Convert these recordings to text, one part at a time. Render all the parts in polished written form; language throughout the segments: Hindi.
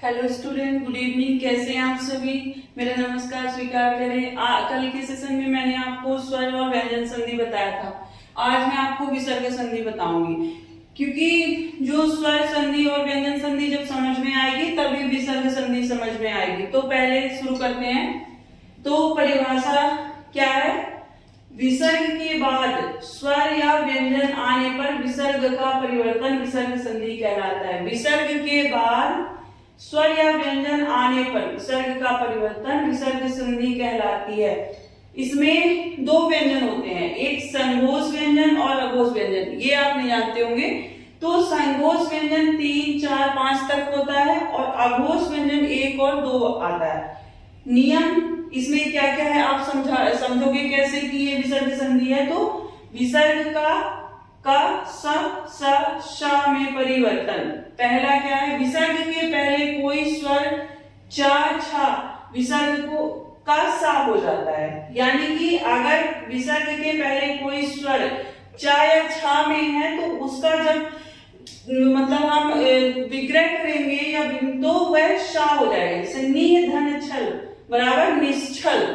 Hello student, good evening. कैसे हैं आप सभी? मेरा नमस्कार स्वीकार करें। कल के सेशन में मैंने आपको स्वर और व्यंजन संधि बताया था। आज मैं आपको विसर्ग संधि बताऊंगी, क्योंकि जो स्वर संधि और व्यंजन संधि जब समझ में आएगी तभी विसर्ग संधि समझ में आएगी। तो पहले शुरू करते हैं। तो परिभाषा क्या है? विसर्ग के बाद स्वर या व्यंजन आने पर विसर्ग का परिवर्तन विसर्ग संधि कहलाता है। विसर्ग के बाद स्वर या व्यंजन आने पर विसर्ग का परिवर्तन विसर्ग संधि कहलाती है। इसमें दो व्यंजन होते हैं, एक संघोष व्यंजन और अघोष व्यंजन। ये आप नहीं जानते होंगे। तो संघोष व्यंजन 3, 4, 5 तक होता है और अघोष व्यंजन 1 और 2 आता है। नियम इसमें क्या क्या है आप समझोगे कैसे कि ये विसर्ग संधि है। तो विसर्ग का स में परिवर्तन। पहला क्या है? विसर्ग के पहले कोई स्वर च, छ विसर्ग को का सा हो जाता है। यानी कि अगर विसर्ग के पहले कोई स्वर च या छ में है तो उसका जब मतलब हम विग्रह करेंगे या तो वह शा हो जाएगा। जैसे नि धन छल बराबर निश्चल,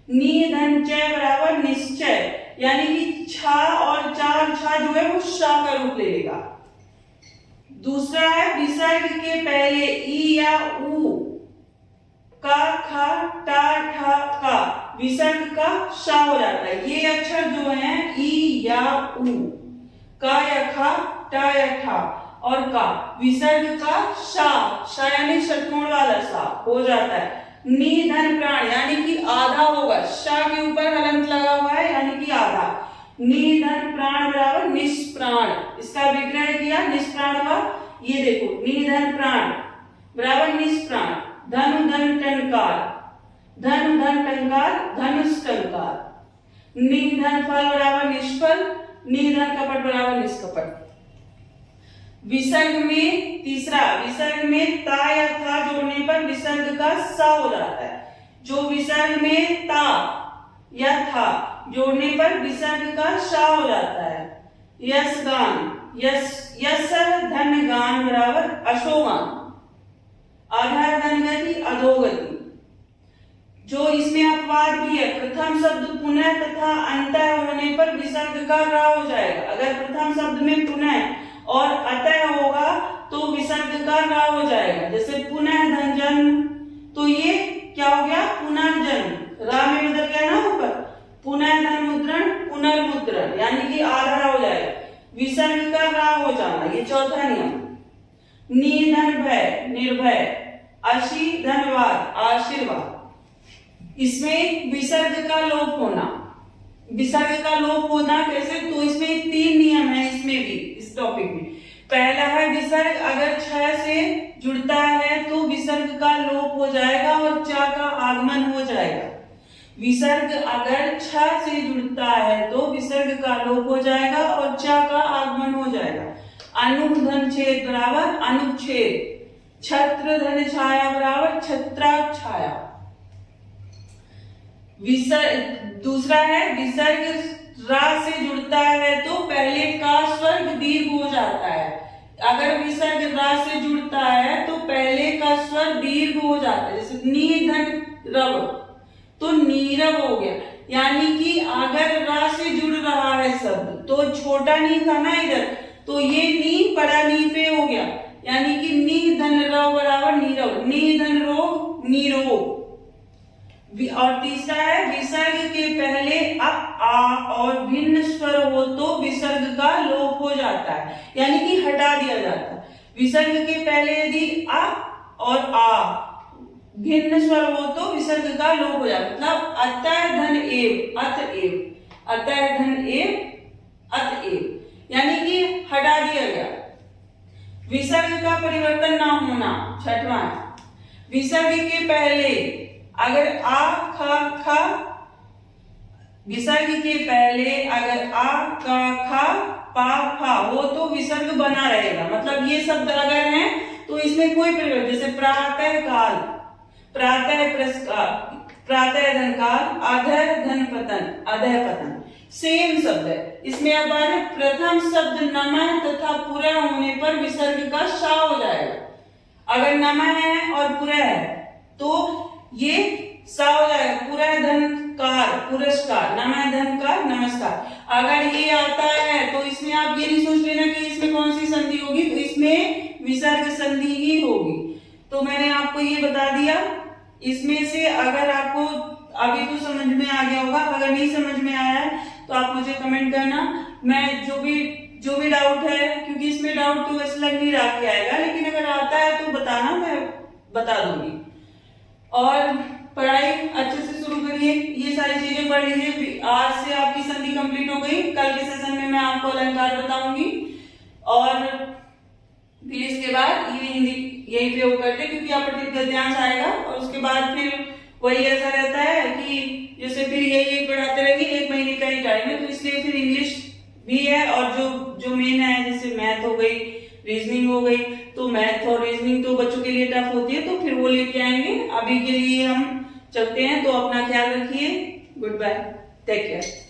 नि धन च बराबर निश्चय, यानी कि छ और चार छ जो है वो शा का रूप ले लेगा। दूसरा है विसर्ग के पहले ई या उ, का, ख, टा, ठ, का विसर्ग का शा हो जाता है। ये अक्षर जो है ई या उ, का या ख, टा या ठा और का विसर्ग का शा यानी षट्कोण वाला सा हो जाता है। नि धन प्राण यानी कि आधा होगा। शा के ऊपर हलंत लगा हुआ है यानी कि आधा। नि धन प्राण बराबर निष्प्राण। इसका विग्रह किया, निष्प्राण हुआ। ये देखो, नि धन प्राण बराबर निष्प्राण। धनु धन टंकार, धनु धन टंकार, धनुष टंकार। नि धन फल बराबर निष्फल, नि धन कपट बराबर निष्कपट। विसर्ग में तीसरा, विसर्ग में ता या था जोड़ने पर विसर्ग का सा हो जाता है। जो विसर्ग में ता या था जोड़ने पर विसर्ग का शा हो जाता है। यस गान, यस धन गान बराबर अशोगान। आधार धन गति अधोगति। जो इसमें अपवाद भी है, प्रथम शब्द पुनः तथा अंतः होने पर विसर्ग का रा हो जाएगा। अगर प्रथम शब्द में पुनः और अतः होगा तो विसर्ग का रा हो जाएगा। जैसे पुनः धन जन्म, तो ये क्या हो गया? पुनर्जन्म। रा में बदल गया ना ऊपर। पुनः धन मुद्रण, पुनर्मुद्रण, यानी कि आधा हो जाएगा। विसर्ग का रा हो जाना, ये चौथा नियम। नि धन भय निर्भय, अशी धनवाद आशीर्वाद। इसमें विसर्ग का लोप होना। विसर्ग का लोप होना कैसे? तो इसमें 3 नियम है इसमें भी, इस टॉपिक में। पहला है विसर्ग अगर छ से जुड़ता है तो विसर्ग का लोप हो जाएगा और च का आगमन हो जाएगा। विसर्ग अगर छ से जुड़ता है तो विसर्ग का लोप हो जाएगा और च का आगमन हो जाएगा। अनुधन छेद बराबर अनुच्छेद। छत्र धन छाया बराबर छत्राक छाया। दूसरा है विसर्ग रा से जुड़ता है तो पहले का स्वर दीर्घ हो जाता है। अगर विसर्ग रा से जुड़ता है तो पहले का स्वर दीर्घ हो जाता है। जैसे नी धन रव, तो नीरव हो गया। यानी कि अगर रा से जुड़ रहा है शब्द तो छोटा नी था ना इधर, तो ये नी बड़ा नी पे हो गया। यानी कि नी धन रव बराबर नीरव, नी धन रोग नीरोग। और तीसरा है विसर्ग के पहले आ और भिन्न स्वर हो तो विसर्ग का लोप हो जाता है, यानी कि हटा दिया जाता है। विसर्ग के पहले यदि आ और आ भिन्न स्वर हो तो विसर्ग का लोप हो जाता है। मतलब अतः धन एव अतएव, अतः धन एव अतएव, यानी कि हटा दिया गया। विसर्ग का परिवर्तन ना होना, छठवां। विसर्ग के पहले अगर आ खा खा, विसर्ग के पहले अगर आ का खा पा फा हो तो विसर्ग बना रहेगा। मतलब ये शब्द अगर हैं तो इसमें कोई परिवर्तन। जैसे प्रातः काल, प्रातः पुरस्कार, प्रातः धन काल, अधर धन पतन, अधर पतन, सेम शब्द है। इसमें अब प्रथम शब्द नमः तथा पूरा होने पर विसर्ग का शा हो जाएगा। अगर नम है और पुरः है तो ये सा हो जाएगा, पुरः धनकार पुरस्कार, नम है धनकार नमस्कार। अगर ये आता है तो इसमें आप ये नहीं सोच लेना कि इसमें कौन सी संधि होगी, तो इसमें विसर्ग संधि ही होगी। तो मैंने आपको ये बता दिया। इसमें से अगर आपको अभी तो समझ में आ गया होगा, अगर नहीं समझ में आया है तो आप मुझे कमेंट करना। मैं जो भी डाउट है, क्योंकि इसमें डाउट तो वैसे लग नहीं रहा कि आएगा, लेकिन अगर आता है तो बताना, मैं बता दूंगी। और पढ़ाई अच्छे से शुरू करिए, ये सारी चीजें पढ़ लीजिए। आज से आपकी संधि कंप्लीट हो गई, कल के सेशन में मैं आपको अलंकार बताऊंगी और फिर इसके बाद ये हिंदी यही प्रयोग करते, क्योंकि आप गद्यांश आएगा और उसके बाद फिर वही ऐसा रहता है कि जैसे फिर यही पढ़ाते रहेंगे, 1 महीने का ही टाइम है, तो इसलिए फिर इंग्लिश भी है और जो मेन है जैसे मैथ हो गई, रीजनिंग हो गई, तो मैथ और रीजनिंग तो बच्चों के लिए टफ होती है, तो फिर वो लेके आएंगे। अभी के लिए हम चलते हैं, तो अपना ख्याल रखिए। Good bye, take care.